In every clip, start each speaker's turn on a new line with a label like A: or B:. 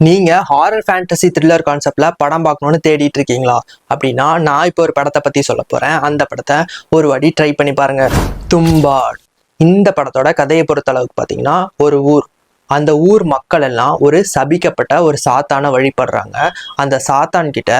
A: நீங்க horror fantasy thriller கான்செப்ட்ல படம் பார்க்கணும்னு தேடிட்டு இருக்கீங்களா? அப்படின்னா நான் இப்போ ஒரு படத்தை பத்தி சொல்ல போறேன். அந்த படத்தை ஒரு வாட்டி ட்ரை பண்ணி பாருங்க. தும்பாட். இந்த படத்தோட கதையை பொறுத்த அளவுக்கு பார்த்தீங்கன்னா, ஒரு ஊர், அந்த ஊர் மக்கள் எல்லாம் ஒரு சபிக்கப்பட்ட ஒரு சாத்தான வழிபடுறாங்க. அந்த சாத்தான் கிட்ட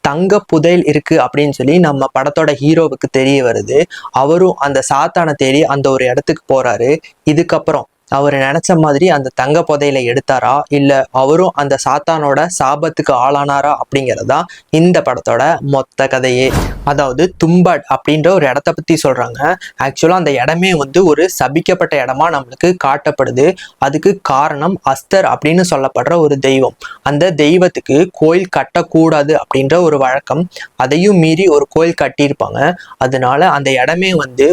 A: தங்க புதையல் இருக்கு அப்படின்னு சொல்லி நம்ம படத்தோட ஹீரோவுக்கு தெரிய வருது. அவரும் அந்த சாத்தானை தேடி அந்த ஒரு இடத்துக்கு போறாரு. இதுக்கப்புறம் அவர் நினைச்ச மாதிரி அந்த தங்க புதையலை எடுத்தாரா, இல்ல அவரும் அந்த சாத்தானோட சாபத்துக்கு ஆளானாரா அப்படிங்கிறதா இந்த படத்தோட மொத்த கதையே. அதாவது தும்பாட் அப்படின்ற ஒரு இடத்த பத்தி சொல்றாங்க. ஆக்சுவலா அந்த இடமே ஒரு சபிக்கப்பட்ட இடமா நம்மளுக்கு காட்டப்படுது. அதுக்கு காரணம் அஸ்தர் அப்படின்னு சொல்லப்படுற ஒரு தெய்வம். அந்த தெய்வத்துக்கு கோயில் கட்டக்கூடாது அப்படின்ற ஒரு வழக்கம். அதையும் மீறி ஒரு கோயில் கட்டியிருப்பாங்க. அதனால அந்த இடமே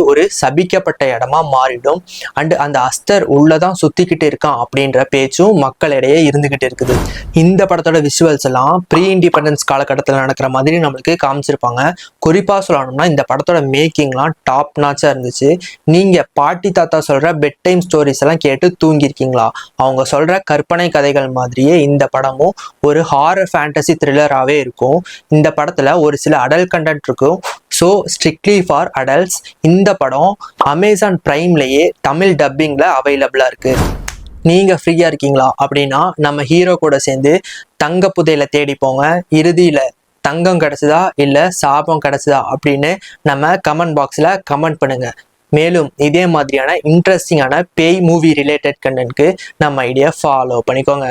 A: ஒரு சபிக்கப்பட்ட இடமா மாறிடும். அண்ட் அந்த அஸ்தர் உள்ளதான் சுத்திக்கிட்டு இருக்கான் அப்படின்ற பேச்சும் மக்களிடையே இருந்துகிட்டு இருக்குது. இந்த படத்தோட விஷுவல்ஸ் எல்லாம் ப்ரீ இண்டிபெண்டன்ஸ் காலகட்டத்தில் நடக்கிற மாதிரி நம்மளுக்கு காமிச்சிருப்பாங்க. குறிப்பா சொல்லணும்னா இந்த படத்தோட மேக்கிங்லாம் டாப் நாச்சா இருந்துச்சு. நீங்க பாட்டி தாத்தா சொல்ற பெட் டைம் ஸ்டோரிஸ் எல்லாம் கேட்டு தூங்கிருக்கீங்களா? அவங்க சொல்ற கற்பனை கதைகள் மாதிரியே இந்த படமும் ஒரு ஹாரர் ஃபேண்டசி த்ரில்லராகவே இருக்கும். இந்த படத்துல ஒரு சில அடல்ட் கண்டென்ட் இருக்கும். So strictly for adults. இந்த படம் அமேசான் பிரைம்லேயே தமிழ் டப்பிங்கில் அவைலபிளாக இருக்குது. நீங்கள் ஃப்ரீயாக இருக்கீங்களா அப்படின்னா நம்ம ஹீரோ கூட சேர்ந்து தங்க புதையலை தேடி போங்க. இறுதியில் தங்கம் கிடச்சிதா இல்லை சாபம் கிடச்சிதா அப்படின்னு நம்ம கமெண்ட் பாக்ஸில் கமெண்ட் பண்ணுங்க. மேலும் இதே மாதிரியான இன்ட்ரெஸ்டிங்கான பேய் மூவி ரிலேட்டட் கண்டென்ட்க்கு நம்ம ஐடியா ஃபாலோ பண்ணிக்கோங்க.